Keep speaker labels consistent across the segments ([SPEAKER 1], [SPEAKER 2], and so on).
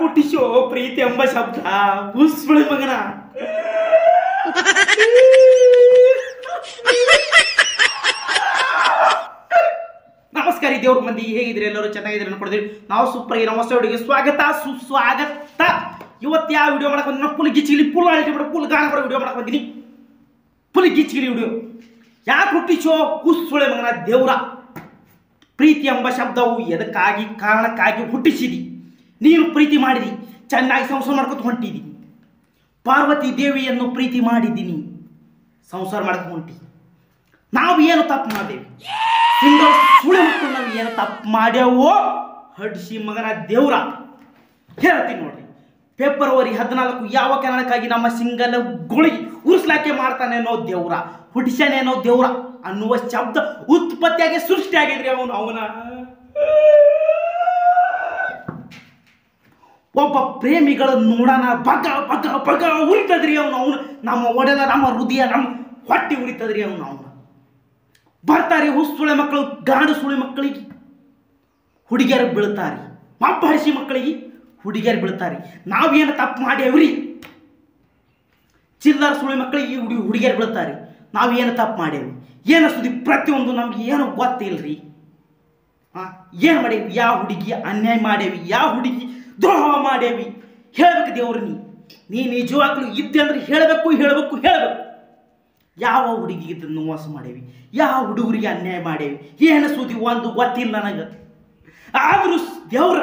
[SPEAKER 1] ಹುಟ್ಟಿಸೋ ಪ್ರೀತಿ ಎಂಬ ಶಬ್ದ ಉಸ್ಸುಳಿ ಮಗನ. ನಮಸ್ಕಾರ ದೇವ್ರ ಮಂದಿ, ಹೇಗಿದ್ರಿ? ಎಲ್ಲರೂ ಚೆನ್ನಾಗಿದ್ರಿ ಅನ್ಕೊಂಡಿದ್ರಿ. ನಾವು ಸೂಪರ್ ಆಗಿ ನಮಸ್ತೆ ಹುಡುಗಿ ಸ್ವಾಗತ ಸುಸ್ವಾಗತ. ಇವತ್ತು ಯಾವ ವಿಡಿಯೋ ಮಾಡಕ್ ಬಂದಿನ? ಫುಲ್ ಗಿಚ್ಚಿಲಿ ಫುಲ್ ಆಲ್ಟಿ ಬಿಡ ಫುಲ್ ಗಾಣ ಬರೋ ವಿಡಿಯೋ ಮಾಡಕ್ ಬಂದಿನಿ. ಫುಲ್ ಗಿಚ್ಚಿಲಿ ವಿಡಿಯೋ. ಯಾಕೆ ಹುಟ್ಟಿಸೋ ಉಸ್ಸುಳಿ ಮಗನ ದೇವ್ರ? ಪ್ರೀತಿ ಎಂಬ ಶಬ್ದವು ಎದಕ್ಕಾಗಿ ಕಾರಣಕ್ಕಾಗಿ ಹುಟ್ಟಿಸಿದಿ. ನೀನು ಪ್ರೀತಿ ಮಾಡಿದಿ, ಚೆನ್ನಾಗಿ ಸಂಸಾರ ಮಾಡ್ಕೊತ ಹೊಂಟಿದಿ. ಪಾರ್ವತಿ ದೇವಿಯನ್ನು ಪ್ರೀತಿ ಮಾಡಿದ್ದೀನಿ, ಸಂಸಾರ ಮಾಡ್ಕೊಂಡು ಹೊಂಟಿ. ನಾವು ಏನು ತಪ್ಪು ಮಾಡ್ದೇವಿ? ಸಿಂಗಲ್ ಸುಳಿ ಮಕ್ಕಳು ನಾವು ಏನು ತಪ್ಪು ಮಾಡ್ಯಾವೋ ಹಡ್ಸಿ ಮಗನ ದೇವ್ರ ಹೇಳ್ತೀನಿ ನೋಡ್ರಿ. ಫೆಬ್ರವರಿ 14 ಯಾವ ಕಾರಣಕ್ಕಾಗಿ ನಮ್ಮ ಸಿಂಗಲ್ ಗುಳಿಗೆ ಉರ್ಸ್ಲಾಕೆ ಮಾಡ್ತಾನೇನೋ ದೇವ್ರ, ಹುಟ್ಟಿಸ್ಯಾನೇನೋ ದೇವ್ರ ಅನ್ನುವ ಶಬ್ದ ಉತ್ಪತ್ತಿಯಾಗಿ ಸೃಷ್ಟಿಯಾಗಿದ್ರಿ. ಅವನ ಒಬ್ಬ ಪ್ರೇಮಿಗಳು ನೋಡೋಣ ಬಗ ಬಗ ಬಗ ಉರಿತದ್ರಿ. ಅವನು ನಮ್ಮ ಒಡೆದ ನಮ್ಮ ಹೃದಯ ನಮ್ಮ ಹೊಟ್ಟೆ ಉರಿತದ್ರಿ. ಅವನು ಬರ್ತಾರೆ ಹುಸುಳೆ ಮಕ್ಕಳು, ಗಾಡು ಸುಳಿ ಮಕ್ಕಳಿಗೆ ಹುಡುಗಿಯರು ಬೀಳ್ತಾರೆ. ಮಬ್ಬ ಹರಿಸಿ ಮಕ್ಕಳಿಗೆ ಹುಡುಗಿಯರು ಬೀಳ್ತಾರೆ. ನಾವೇನು ತಪ್ಪು ಮಾಡ್ಯಾವ್ರಿ? ಚಿಲ್ಲರ ಸುಳಿ ಮಕ್ಕಳಿಗೆ ಹುಡುಗಿಯರು ಬೀಳ್ತಾರೆ. ನಾವೇನು ತಪ್ಪು ಮಾಡ್ಯಾವಿ? ಏನು ಸುದ್ದಿ? ಪ್ರತಿಯೊಂದು ನಮ್ಗೆ ಏನು ಗೊತ್ತಿಲ್ರಿ. ಏನು ಮಾಡೇವಿ? ಯಾವ ಹುಡುಗಿ ಅನ್ಯಾಯ ಮಾಡೇವಿ? ಯಾವ ಹುಡುಗಿ ದ್ರೋಹ ಮಾಡೇವಿ? ಹೇಳ್ಬೇಕು ದೇವ್ರು. ನೀ ನಿಜವಾಗ್ಲೂ ಇದ್ದೆ ಅಂದ್ರೆ ಹೇಳಬೇಕು ಹೇಳಬೇಕು ಹೇಳಬೇಕು. ಯಾವ ಹುಡುಗಿಗೆ ಮೋಸ ಮಾಡೇವಿ? ಯಾವ ಹುಡುಗರಿಗೆ ಅನ್ಯಾಯ ಮಾಡೇವಿ? ಏನು ಸುದ್ದಿ ಒಂದು ಗೊತ್ತಿಲ್ಲ ನನಗೆ. ಆದರೂ ದೇವ್ರ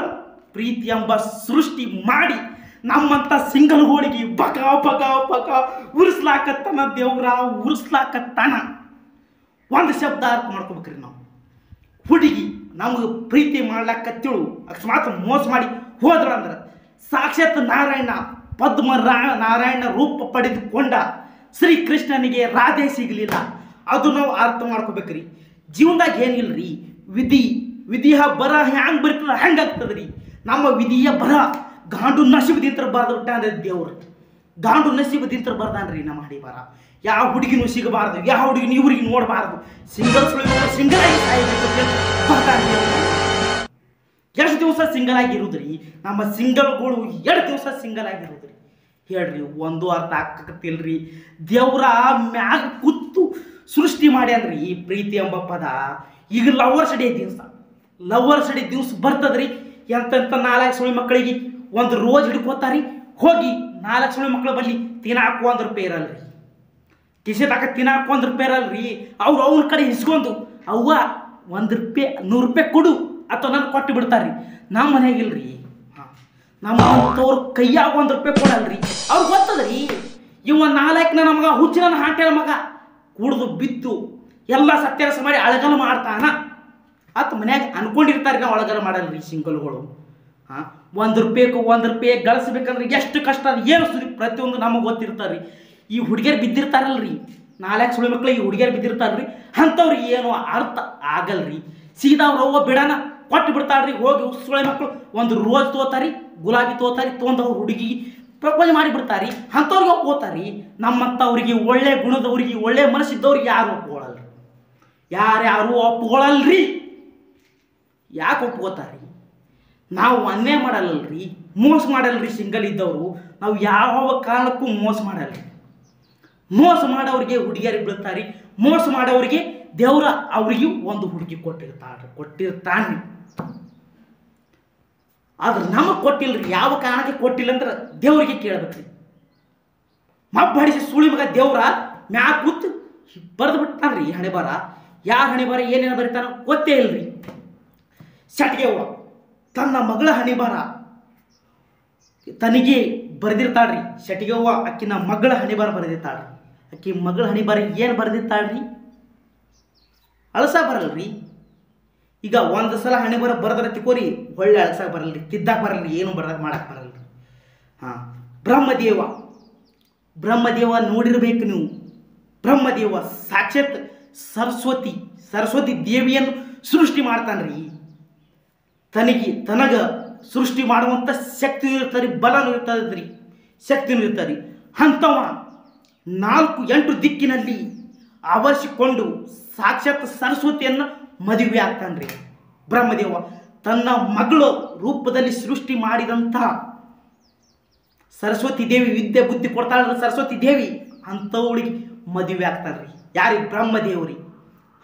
[SPEAKER 1] ಪ್ರೀತಿ ಎಂಬ ಸೃಷ್ಟಿ ಮಾಡಿ ನಮ್ಮಂಥ ಸಿಂಗಲ್ಗಳಿಗೆ ಬಗ ಬಗ ಬಗ ಉರಿಸ್ಲಾಕತ್ತಾನ ದೇವ್ರ, ಉರಿಸ್ಲಾಕತ್ತಾನ. ಒಂದು ಶಬ್ದ ಅರ್ಥ ಮಾಡ್ಕೋಬೇಕ್ರಿ ನಾವು. ಹುಡುಗಿ ನಮಗೆ ಪ್ರೀತಿ ಮಾಡ್ಲಾಕತ್ತೇಳು ಅಕಸ್ಮಾತ್ ಮೋಸ ಮಾಡಿ ಹೋದ್ರ ಅಂದ್ರೆ ಸಾಕ್ಷಾತ್ ನಾರಾಯಣ ಪದ್ಮ ನಾರಾಯಣ ರೂಪ ಪಡೆದುಕೊಂಡ ಶ್ರೀಕೃಷ್ಣನಿಗೆ ರಾಧೆ ಸಿಗಲಿಲ್ಲ. ಅದು ನಾವು ಅರ್ಥ ಮಾಡ್ಕೋಬೇಕ್ರಿ. ಜೀವನದಾಗ ಏನಿಲ್ರಿ, ವಿಧಿಯ ಬರ ಹ್ಯಾಂಗೆ ಬರ್ತದ ಹಂಗಾಗ್ತದ್ರಿ. ನಮ್ಮ ವಿಧಿಯ ಬರ ಗಾಂಡು ನಸೀಬದಿಂತ್ರ ಬರ್ದ ಅಂದ್ರೆ ದೇವ್ರು ಗಾಂಡು ನಸೀಬದಿಂತ್ರ ಬರ್ದಾನ್ರಿ ನಮ್ಮ ಹಣೆ ಬರ. ಯಾವ ಹುಡುಗಿನೂ ಸಿಗಬಾರ್ದು, ಯಾವ ಹುಡುಗಿನ ಇವ್ರಿಗೆ ನೋಡಬಾರ್ದು. ಸಿಂಗಲ್ ಆಗಿ ಬರ್ತಾನೆ. ಎಷ್ಟು ದಿವಸ ಸಿಂಗಲ್ ಆಗಿರುದ್ರಿ ನಮ್ಮ ಸಿಂಗಲ್ಗಳು? 2 ದಿವಸ ಸಿಂಗಲ್ ಆಗಿರುದ್ರಿ. ಹೇಳ್ರಿ, ಒಂದು ಅರ್ಥ ಆಗ್ತಿಲ್ರಿ. ದೇವ್ರ ಮ್ಯಾಗ ಕೂತು ಸೃಷ್ಟಿ ಮಾಡ್ಯಾನ್ರಿ ಈ ಪ್ರೀತಿ ಎಂಬ ಪದ. ಈಗ ಲವರ್ಸ್ ಡೇ ದಿವಸ ಬರ್ತದ್ರಿ. ಎಂತೆಂಥ 4 ಸುಳಿ ಮಕ್ಕಳಿಗೆ ಒಂದು ರೋಜ್ ಹಿಡ್ಕೋತಾರಿ. ಹೋಗಿ 4 ಸುಳಿ ಮಕ್ಕಳ ಬಲ್ಲಿ ತಿನ್ನಾಕು ₹1 ಇರಲ್ರಿ. ಕಿಸೆ ತಾಕ ತಿನ್ನಾಕು ₹1 ಇರಲ್ರಿ. ಅವ್ರು ಅವ್ನ ಕಡೆ ಇಸ್ಕೊಂಡು ಅವ್ವ ₹1 ₹100 ಕೊಡು ಅಥವಾ ನಾನು ಕೊಟ್ಟು ಬಿಡ್ತಾರ್ರಿ. ನಮ್ಮ ಮನೆಯಾಗಿಲ್ರಿ. ನಮ್ಮ ಅವ್ರ ಕೈಯಾಗ ₹1 ಕೊಡಲ್ರಿ. ಅವ್ರಿಗೆ ಗೊತ್ತದ್ರಿ ಇವ 4ನ ನಮಗ ಹುಚ್ಚಿನ ಹಾಂಟ್ಯಾರ ಮಗ ಕುಡ್ದು ಬಿದ್ದು ಎಲ್ಲ ಸತ್ಯಾರಸ ಮಾಡಿ ಅಳಗಲ ಮಾಡ್ತಾನ ಅತ್ ಮನ್ಯಾಗ ಅನ್ಕೊಂಡಿರ್ತಾರೆ. ನಾವು ಅಳಗಲ ಮಾಡಲ್ರಿ ಸಿಂಗಲ್ಗಳು. ₹1 ಗಳಿಸ್ಬೇಕಂದ್ರೆ ಎಷ್ಟು ಕಷ್ಟ, ಏನು ಸುದ್ದಿ ಪ್ರತಿಯೊಂದು ನಮಗೆ ಗೊತ್ತಿರ್ತಾರ್ರಿ. ಈ ಹುಡುಗಿಯರು ಬಿದ್ದಿರ್ತಾರಲ್ರಿ, 4 ಸುಳಿ ಮಕ್ಕಳಿಗೆ ಹುಡುಗಿಯರು ಬಿದ್ದಿರ್ತಾರ್ರಿ. ಅಂಥವ್ರಿಗೆ ಏನು ಅರ್ಥ ಆಗಲ್ರಿ. ಸೀದಾ ಅವ್ರ ಅವ್ವ ಬಿಡೋಣ ಕೊಟ್ಟು ಬಿಡ್ತಾಳ್ರಿ. ಹೋಗಿ ಸುಳಿ ಮಕ್ಕಳು ಒಂದು ರೋಜ್ ತೋತಾರಿ, ಗುಲಾಬಿ ತೋತಾರಿ, ತೊಂದು ಅವ್ರ ಹುಡುಗಿ ಪ್ರಪೋಸ್ ಮಾಡಿಬಿಡ್ತಾರಿ. ಅಂಥವ್ರಿಗೆ ಒಪ್ಕೋತಾರಿ. ನಮ್ಮಂಥವ್ರಿಗೆ ಒಳ್ಳೆ ಗುಣದವ್ರಿಗೆ ಒಳ್ಳೆ ಮನಸ್ಸಿದ್ದವ್ರಿಗೆ ಯಾರು ಒಪ್ಕೊಳ್ಳಲ್ರಿ. ಯಾರ್ಯಾರು ಒಪ್ಕೊಳ್ಳಲ್ರಿ. ಯಾಕೆ ಒಪ್ಕೋತಾರಿ? ನಾವು ಅನ್ಯಾಯ ಮಾಡಲ್ಲಲ್ರಿ, ಮೋಸ ಮಾಡಲ್ರಿ. ಸಿಂಗಲ್ ಇದ್ದವರು ನಾವು ಯಾವ ಕಾರಣಕ್ಕೂ ಮೋಸ ಮಾಡಲ್ರಿ. ಮೋಸ ಮಾಡೋರಿಗೆ ಹುಡುಗಿಯರಿಗೆ ಬೀಳ್ತಾರಿ. ಮೋಸ ಮಾಡೋರಿಗೆ ದೇವ್ರ ಅವ್ರಿಗೆ ಒಂದು ಹುಡುಗಿ ಕೊಟ್ಟಿರ್ತಾನೆ. ಆದ್ರೆ ನಮಗೆ ಕೊಟ್ಟಿಲ್ರಿ. ಯಾವ ಕಾರಣಕ್ಕೆ ಕೊಟ್ಟಿಲ್ಲ ಅಂದ್ರೆ ದೇವ್ರಿಗೆ ಕೇಳ್ಬೇಕ್ರಿ. ಮಬ್ಬಡಿಸಿ ಸುಳಿ ಮಗ ದೇವ್ರ ಮ್ಯಾಗ ಕೂತು ಬರೆದು ಬಿಡ್ತಾನ್ರಿ ಹಣೆ ಬರ. ಯಾರ ಹಣೆ ಬರ ಏನೇನು ಬರೀತಾನ ಗೊತ್ತೇ ಇಲ್ರಿ. ಶಟ್ಗೆವ್ವ ತನ್ನ ಮಗಳ ಹಣೆ ಬರ ತನಗೆ ಬರೆದಿರ್ತಾಳ್ರಿ. ಶಟಿಗೆವ್ವ ಅಕ್ಕಿನ ಮಗಳ ಹಣೆ ಬರ ಬರೆದಿರ್ತಾಳ್ರಿ. ಅಕ್ಕಿ ಮಗಳ ಹಣೆ ಬರ ಏನು ಬರೆದಿರ್ತಾಳ್ರಿ? ಅಳಸ ಬರಲ್ರಿ. ಈಗ ಒಂದು ಸಲ ಹಣೆ ಬರ ಬರೆದ್ರೆ ತಿಕೋರಿ ಒಳ್ಳೆ ಅಳಸಾಗ ಬರಲ್ರಿ, ತಿದ್ದಾಕ ಬರಲ್ರಿ, ಏನು ಮಾಡಕ್ಕೆ ಬರಲ್ರಿ. ಬ್ರಹ್ಮದೇವ ನೋಡಿರ್ಬೇಕು ನೀವು. ಬ್ರಹ್ಮದೇವ ಸಾಕ್ಷಾತ್ ಸರಸ್ವತಿ ದೇವಿಯನ್ನು ಸೃಷ್ಟಿ ಮಾಡ್ತಾನ್ರಿ. ತನಗ ಸೃಷ್ಟಿ ಮಾಡುವಂಥ ಶಕ್ತಿ ಇರ್ತಾರೆ, ಬಲನೂ ಇರ್ತದ್ರಿ, ಶಕ್ತಿನೂ ಇರ್ತಾರೆ. ಅಂಥವ 4 ದಿಕ್ಕಿನಲ್ಲಿ ಆವರಿಸಿಕೊಂಡು ಸಾಕ್ಷಾತ್ ಸರಸ್ವತಿಯನ್ನು ಮದುವೆ ಆಗ್ತಾನ್ರಿ ಬ್ರಹ್ಮದೇವ. ತನ್ನ ಮಗಳ ರೂಪದಲ್ಲಿ ಸೃಷ್ಟಿ ಮಾಡಿದಂಥ ಸರಸ್ವತಿ ದೇವಿ ವಿದ್ಯೆ ಬುದ್ಧಿ ಕೊಡ್ತಾಳ್ರಿ ಸರಸ್ವತಿ ದೇವಿ, ಅಂಥವಳಿಗೆ ಮದುವೆ ಆಗ್ತಾರ್ರಿ. ಯಾರಿಗೆ? ಬ್ರಹ್ಮದೇವ್ರಿ.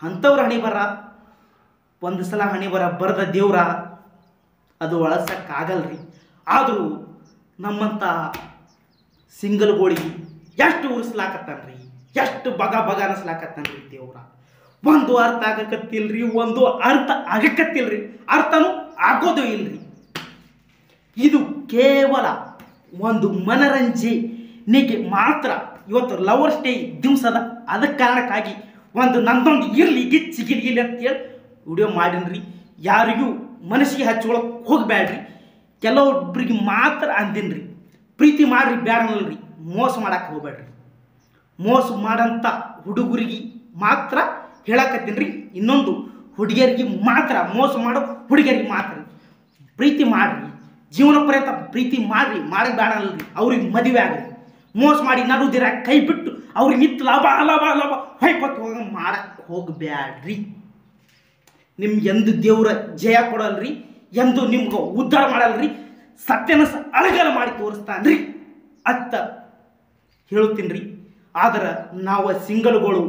[SPEAKER 1] ಅಂಥವ್ರ ಹಣೆ ಬರ ಒಂದು ಸಲ ಹಣೆ ಬರ ಬರದ ದೇವ್ರ ಅದು ಅಳಸಕ್ಕಾಗಲ್ರಿ. ಆದರೂ ನಮ್ಮಂಥ ಸಿಂಗಲ್ಗಳಿಗೆ ಎಷ್ಟು ಉರಿಸ್ಲಾಕತ್ತಾನ್ರಿ, ಎಷ್ಟು ಬಗ ಬಗ ಅನಿಸ್ಲಾಕತ್ತಾನ್ರಿ ದೇವ್ರ. ಒಂದು ಅರ್ಥ ಆಗಕತ್ತಿಲ್ರಿ, ಒಂದು ಅರ್ಥ ಆಗಕತ್ತಿಲ್ರಿ, ಅರ್ಥನೂ ಆಗೋದು ಇಲ್ರಿ. ಇದು ಕೇವಲ ಒಂದು ಮನರಂಜನೆಗೆ ಮಾತ್ರ ಇವತ್ತು ಲವರ್ಸ್ ಡೇ ದಿವಸದ ಅದಕ್ಕೆ ಕಾರಣಕ್ಕಾಗಿ ಒಂದು ನಂದೊಂದು ಇರಲಿ ಗಿಚ್ಚಿ ಗಿಲಿ ಅಂತೇಳಿ ವಿಡಿಯೋ ಮಾಡಿನ್ರಿ. ಯಾರಿಗೂ ಮನಸ್ಸಿಗೆ ಹಚ್ಕೊಳಕ್ಕೆ ಹೋಗಬೇಡ್ರಿ. ಕೆಲವೊಬ್ರಿಗೆ ಮಾತ್ರ ಅಂದಿನ್ರಿ, ಪ್ರೀತಿ ಮಾಡ್ರಿ ಬ್ಯಾಡನಲ್ರಿ, ಮೋಸ ಮಾಡಕ್ಕೆ ಹೋಗ್ಬೇಡ್ರಿ. ಮೋಸ ಮಾಡೋಂಥ ಹುಡುಗರಿಗೆ ಮಾತ್ರ ಹೇಳಕತ್ತೀನಿ. ಇನ್ನೊಂದು ಹುಡುಗಿಯರಿಗೆ ಮಾತ್ರ, ಮೋಸ ಮಾಡೋ ಹುಡುಗಿಯರಿಗೆ ಮಾತ್ರ ಪ್ರೀತಿ ಮಾಡ್ರಿ, ಜೀವನ ಪರ್ಯಂತ ಪ್ರೀತಿ ಮಾಡ್ರಿ, ಮಾಡಕ್ಕೆ ಬೇಡನಲ್ರಿ. ಅವ್ರಿಗೆ ಮದುವೆ ಆಗ್ರಿ. ಮೋಸ ಮಾಡಿ ನಡುದಿರ ಕೈ ಬಿಟ್ಟು ಅವ್ರಿಗೆ ನಿಂತು ಲಾಭ ಲಾಭ ಲಾಭ ಹೊಯ್ಕೊತ್ತು ಹೋಗ ಮಾಡಕ್ಕೆ ಹೋಗಬ್ಯಾಡ್ರಿ. ನಿಮ್ಗೆ ಎಂದು ದೇವ್ರ ಜಯ ಕೊಡಲ್ರಿ, ಎಂದು ನಿಮ್ಗೆ ಉದ್ಧಾರ ಮಾಡಲ್ರಿ, ಸತ್ಯನ ಅಳಗಲ ಮಾಡಿ ತೋರಿಸ್ತಾನ್ರಿ ಅತ್ತ ಹೇಳ್ತೀನಿ ರೀ. ಆದ್ರೆ ನಾವು ಸಿಂಗಲ್ಗಳು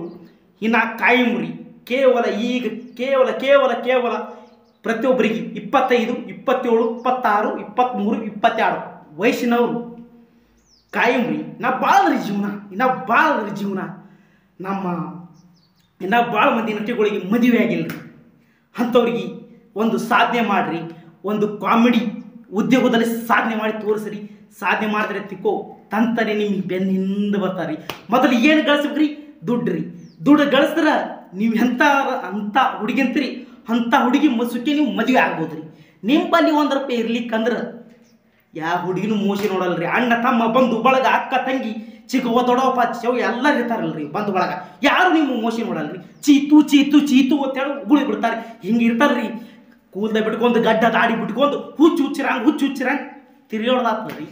[SPEAKER 1] ಇನ್ನ ಕಾಯಮ್ರಿ. ಕೇವಲ ಈಗ ಕೇವಲ ಕೇವಲ ಕೇವಲ ಪ್ರತಿಯೊಬ್ಬರಿಗೆ 25, 27, 26, 23, 22 ವಯಸ್ಸಿನವರು ಕಾಯಮ್ರಿ. ಇನ್ನ ಭಾಳರಿ ಜೀವನ, ಇನ್ನ ಭಾಳರಿ ಜೀವನ. ನಮ್ಮ ಇನ್ನ ಭಾಳ ಮಂದಿ ನಟಿಗಳಿಗೆ ಮದುವೆ ಆಗಿಲ್ರಿ. ಅಂಥವ್ರಿಗೆ ಒಂದು ಸಾಧನೆ ಮಾಡಿರಿ, ಒಂದು ಕಾಮಿಡಿ ಉದ್ಯೋಗದಲ್ಲಿ ಸಾಧನೆ ಮಾಡಿ ತೋರಿಸ್ರಿ. ಸಾಧನೆ ಮಾಡಿದ್ರೆ ತಿಕ್ಕೋ ತಂತಾನೆ ನಿಮಗೆ ಬೆನ್ನಿಂದ ಬರ್ತಾರೆ. ಮೊದಲು ಏನು ಗಳಿಸ್ಬೇಕ್ರಿ? ದುಡ್ಡು ರೀ. ದುಡ್ಡು ಗಳಿಸಿದ್ರೆ ನೀವು ಅಂಥ ಹುಡುಗಿ ಅಂತೀರಿ, ಅಂಥ ಹುಡುಗಿ ಸುಖಿ ನೀವು ಮದುವೆ ಆಗ್ಬೋದು ರೀ. ನಿಮ್ಮ ಬಲ್ಲಿ 1 ರೂಪಾಯಿ ಇರ್ಲಿಕ್ಕಂದ್ರೆ ಯಾವ ಹುಡುಗಿನೂ ಮೋಸಿ ನೋಡಲ್ರಿ. ಅಣ್ಣ ತಮ್ಮ ಬಂಧು ಬಳಗ ಅಕ್ಕ ತಂಗಿ ಚಿಕ್ಕವ್ವ ದೊಡ್ಡಪ್ಪ ಚೆವ್ ಎಲ್ಲರೂ ಇರ್ತಾರಲ್ರಿ ಬಂಧು ಬಳಗ, ಯಾರು ನೀವು ಮೋಸಿ ನೋಡಲ್ರಿ. ಚೀತು ಚೀತು ಚೀತು ಅಂತೇಳಿ ಗುಳಿ ಬಿಡ್ತಾರೆ. ಹಿಂಗೆ ಇರ್ತಾರ್ರಿ. ಕೂದಲ ಬಿಟ್ಕೊಂಡು ಗಡ್ಡ ದಾಡಿ ಬಿಟ್ಕೊಂಡು ಹುಚ್ಚು ಹುಚ್ಚಿರಂಗೆ ತಿರುಗಾಡ್ದಾಗ್ತದ್ರಿ.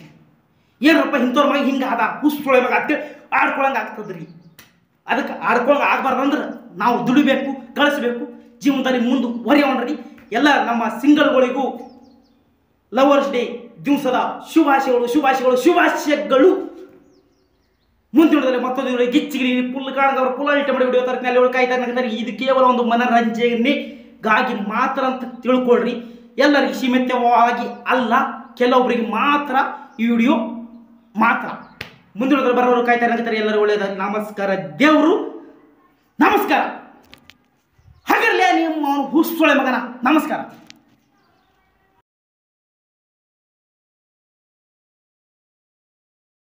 [SPEAKER 1] ಏನಪ್ಪ ಇಂಥವ್ರ ಮಗ ಹಿಂಗೆ ಅದ ಹುಸ್ಸೊಳೆ ಮಗ ಅಂತೇಳಿ ಆಡ್ಕೊಳಂಗೆ ಆಗ್ತದ್ರಿ. ಅದಕ್ಕೆ ಆಡ್ಕೊಳಂಗೆ ಆಗ್ಬಾರ್ದಂದ್ರೆ ನಾವು ದುಡಿಬೇಕು, ಗಳಿಸ್ಬೇಕು, ಜೀವನದಲ್ಲಿ ಮುಂದುವರಿಯೋಣ್ರಿ. ಎಲ್ಲ ನಮ್ಮ ಸಿಂಗಲ್ಗಳಿಗೂ ಲವರ್ಸ್ ಡೇ ದಿವಸದ ಶುಭಾಶಯಗಳು. ಮುಂದಿನದಲ್ಲಿ ಮತ್ತೊಂದು ಗಿಚ್ಚಿಗಿರಿ ಫುಲ್ ಕಾಣಗವ್ರು ಫುಲ್ ಅಲ್ಟೆ ಮಾಡಿ ವಿಡಿಯೋ ತರ್ತೀನಿ, ಅಲ್ಲಿ ಕಾಯ್ತಾರೆ. ಇದು ಕೇವಲ ಒಂದು ಮನರಂಜನೆಗಾಗಿ ಮಾತ್ರ ಅಂತ ತಿಳ್ಕೊಳ್ರಿ. ಎಲ್ಲರಿಗೆ ಸೀಮಿತವಾಗಿ ಅಲ್ಲ, ಕೆಲವೊಬ್ಬರಿಗೆ ಮಾತ್ರ ಈ ವಿಡಿಯೋ ಮಾತ್ರ. ಮುಂದಿನದಲ್ಲಿ ಬರೋರು ಕಾಯ್ತಾರೆ. ಎಲ್ಲರೂ ಒಳ್ಳೆಯದಾಗಿ. ನಮಸ್ಕಾರ. ದೇವರು ನಮಸ್ಕಾರ. ಹಾಗಾಗಲೇ ನಿಮ್ಮ ಹುಸ್ಸೊಳೆ ಮಗನ ನಮಸ್ಕಾರ.